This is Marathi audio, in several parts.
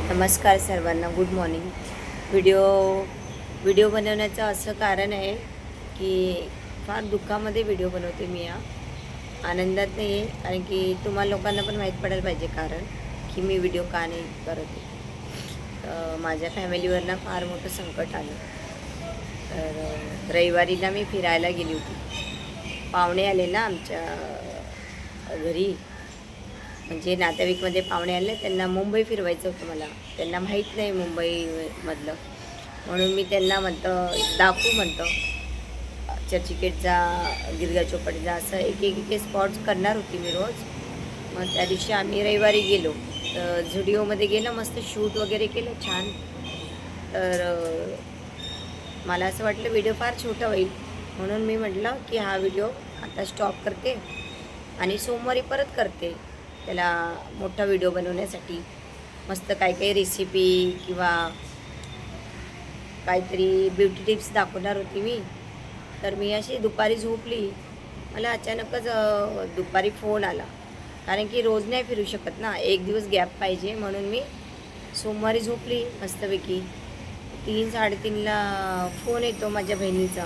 नमस्कार सर्वांना, गुड मॉर्निंग. व्हिडिओ व्हिडिओ बनवण्याचं असं कारण आहे की फार दुःखामध्ये व्हिडिओ बनवते मी. आनंदात नाही आहे, कारण की तुम्हाला लोकांना पण माहीत पडायला पाहिजे कारण की मी व्हिडिओ का नाही करत आहे. माझ्या फॅमिलीवर ना फार मोठं संकट आलं. रविवारीला मी फिरायला गेली होती. पाहुणे आले ना आमच्या घरी, म्हणजे नातेवाईकमध्ये पाहुणे आले, त्यांना मुंबई फिरवायचं होतं मला. त्यांना माहीत नाही मुंबईमधलं, म्हणून मी त्यांना दाखवू चर्चगेटचा, गिरगा चौपाटीचा, असं एक एक एक स्पॉट्स करणार होती मी रोज. मग त्या दिवशी आम्ही रविवारी गेलो, तर झुडिओमध्ये गेलो, मस्त शूट वगैरे केलं छान. तर मला असं वाटलं व्हिडिओ फार छोटा होईल, म्हणून मी म्हटलं की हा व्हिडिओ आता स्टॉप करते आणि सोमवारी परत करते त्याला मोठा व्हिडिओ बनवण्यासाठी. मस्त काही रेसिपी किंवा काहीतरी ब्युटी टिप्स दाखवणार होती मी. तर मी अशी दुपारी झोपली, मला अचानकच दुपारी फोन आला, कारण की रोज नाही फिरू शकत ना, एक दिवस गॅप पाहिजे, म्हणून मी सोमवारी झोपली मस्तपैकी. 3-3:30ला फोन येतो माझ्या बहिणीचा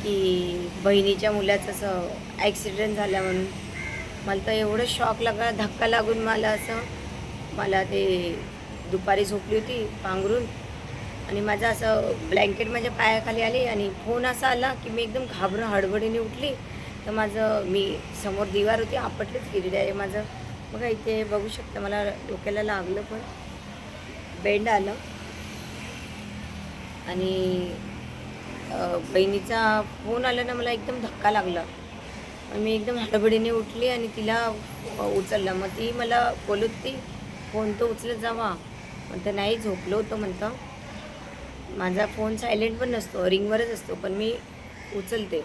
की बहिणीच्या मुलाचं असं ॲक्सिडेंट झाला म्हणून. मला तर एवढं शॉक लागला, धक्का लागून मला ते दुपारी झोपली होती पांघरून, आणि माझं असं ब्लँकेट माझ्या पायाखाली आली आणि फोन असा आला की मी एकदम हडबडीने उठली. तर मी समोर दिवार होती, आपटलीच गेलेली आहे माझं. बघा इथे बघू शकता, मला डोक्याला लागलं, पण बेंड आलं. आणि बहिणीचा फोन आला ना, मला एकदम धक्का लागला. मी एकदम हडबडीने उठली आणि तिला उचललं. मग ती मला बोलत होती, फोन तर उचलत जावा. म्हणतं नाही, झोपलो होतो म्हणतं. माझा फोन सायलेंट पण नसतो, रिंगवरच असतो, पण मी उचलते.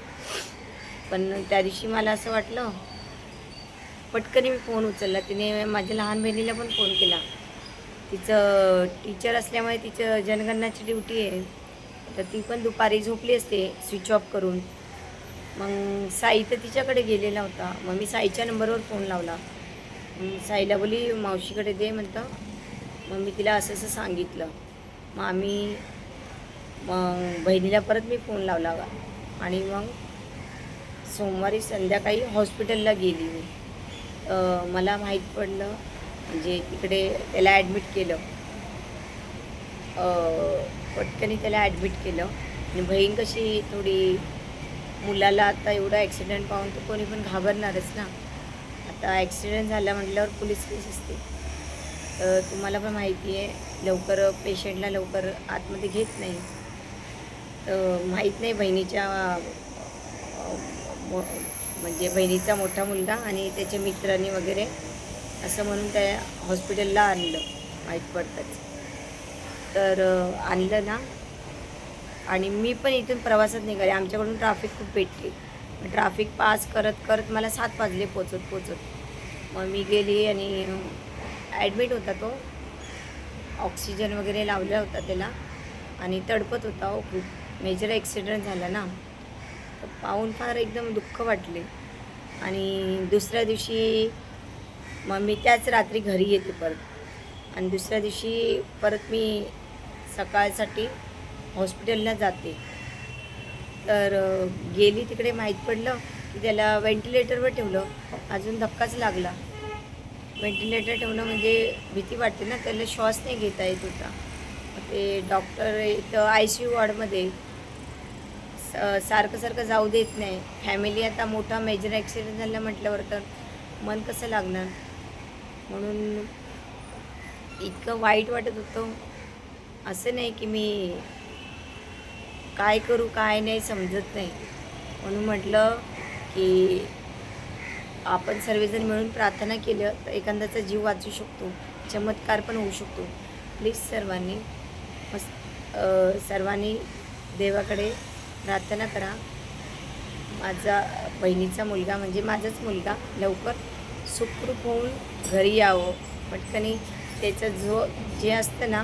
पण त्या दिवशी मला असं वाटलं, पटकन मी फोन उचलला. तिने माझ्या लहान बहिणीला पण फोन केला. तिचं टीचर असल्यामुळे तिचं जनगणनाची ड्युटी आहे, तर ती पण दुपारी झोपली असते स्विच ऑफ करून. मग साई तर तिच्याकडे गेलेला होता. मग मी साईच्या नंबरवर फोन लावला. साईला बोली मावशीकडे दे म्हणतं. मग मी तिला असं असं सांगितलं. मग बहिणीला परत मी फोन लावला आणि मग सोमवारी संध्याकाळी हॉस्पिटलला गेली मी. मला माहीत पडलं, म्हणजे तिकडे त्याला ॲडमिट केलं. पटकन त्याला ॲडमिट केलं. आणि बहीण कशी थोडी, मुलाला आता एवढा ॲक्सिडेंट पाहून तर कोणी पण घाबरणारच ना. आता ॲक्सिडेंट झाला म्हटल्यावर पोलीस केस असते. तुम्हाला पण माहिती आहे, लवकर पेशंटला लवकर आतमध्ये घेत नाही. तर माहीत नाही, म्हणजे बहिणीचा मोठा मुलगा आणि त्याच्या मित्रांनी वगैरे असं म्हणून त्या हॉस्पिटलला आणलं, माहीत पडतंच. तर आणलं ना, आणि मी पण इथून प्रवासात निघाले. आमच्याकडून ट्रॅफिक खूप भेटली. ट्रॅफिक पास करत करत मला 7 वाजले पोचत. मग मी गेली आणि ॲडमिट होता तो. ऑक्सिजन वगैरे लावला होता त्याला आणि तडपत होता. हो, खूप मेजर ॲक्सिडेंट झाला ना. तर पाहून फार एकदम दुःख वाटले. आणि दुसऱ्या दिवशी मग मी त्याच रात्री घरी येते परत, आणि दुसऱ्या दिवशी परत मी सकाळसाठी हॉस्पिटलला जाते. तर गेली तिकडे, माहीत पडलं की त्याला व्हेंटिलेटरवर ठेवलं. अजून धक्काच लागला. व्हेंटिलेटर ठेवणं म्हणजे भीती वाटते ना, त्याला श्वास नाही घेता येत होता. ते डॉक्टर इथं ICU वॉर्डमध्ये सारखं जाऊ देत नाही. फॅमिली आता मोठा मेजर ॲक्सिडेंट झाला म्हटल्यावर तर मन कसं लागणार. म्हणून इतकं वाईट वाटत होतं. असं नाही की मी काय करू काय नाही समजत नाही. म्हणून म्हटलं की आपण सर्वजण मिळून प्रार्थना केलं तर एखाद्याचा जीव वाचू शकतो, चमत्कार पण होऊ शकतो. प्लीज सर्वांनी देवाकडे प्रार्थना करा. माझा बहिणीचा मुलगा, म्हणजे माझाच मुलगा, लवकर सुखरूप होऊन घरी यावं पटकनी. त्याचं जे असतं ना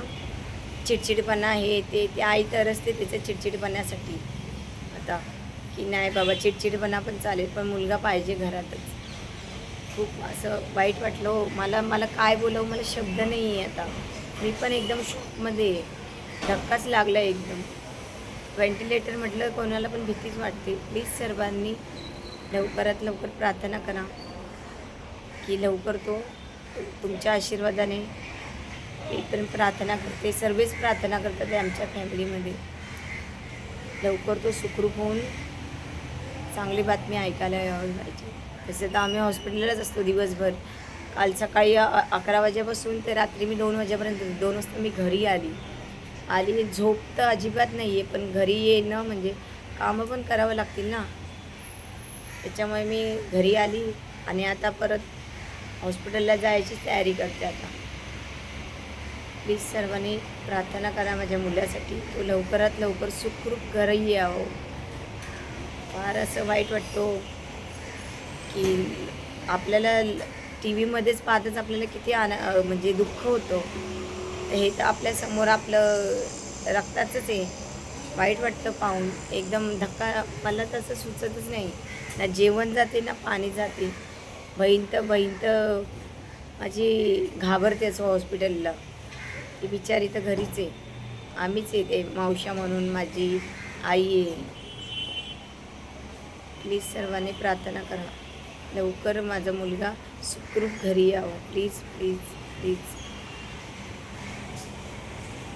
चिडचिडपणा, हे ते आई तर असते त्याच्या चिडचिडपणासाठी. आता की नाही बाबा, चिडचिडपणा पण चालेल, पण मुलगा पाहिजे घरातच. खूप असं वाईट वाटलं हो. मला मला काय बोलावं, मला शब्द नाही आहे आता. मी पण एकदम शॉकमध्ये आहे. धक्काच लागला एकदम. व्हेंटिलेटर म्हटलं कोणाला पण भीतीच वाटते. प्लीज सर्वांनी लवकरात लवकर प्रार्थना करा, की लवकर तो तुमच्या आशीर्वादाने मी पण प्रार्थना करते, सर्वच प्रार्थना करतात आहे आमच्या फॅमिलीमध्ये. लवकर तो सुखरूप होऊन चांगली बातमी ऐकायला पाहिजे. तसं तर आम्ही हॉस्पिटललाच असतो दिवसभर. काल सकाळी 11 वाजेपासून ते रात्री मी 2 वाजेपर्यंत 2 वाजता मी घरी आली. झोप तर अजिबात नाही आहे, पण घरी येणं म्हणजे कामं पण करावं लागतील ना. त्याच्यामुळे मी घरी आली आणि आता परत हॉस्पिटलला जायची तयारी करते आता. प्लीज सर्वांनी प्रार्थना करा माझ्या मुलासाठी. तो लवकरात लवकर सुखरूप घरी यावं. फार असं वाईट वाटतं की आपल्याला टी व्हीमध्येच पाहताच आपल्याला किती म्हणजे दुःख होतं. हे तर आपल्यासमोर आपलं रक्ताचंच आहे. वाईट वाटतं पाहून. एकदम धक्का मला तसं सुचतच नाही. ना जेवण जाते ना पाणी जाते. बहीण तर माझी घाबरतेच हॉस्पिटलला. ती बिचारी तर घरीच आहे. आम्हीच आहे ते मावश्या म्हणून माझी आई आहे. प्लीज सर्वांनी प्रार्थना करा. लवकर माझा मुलगा सुखरूप घरी यावा. Please, please, please.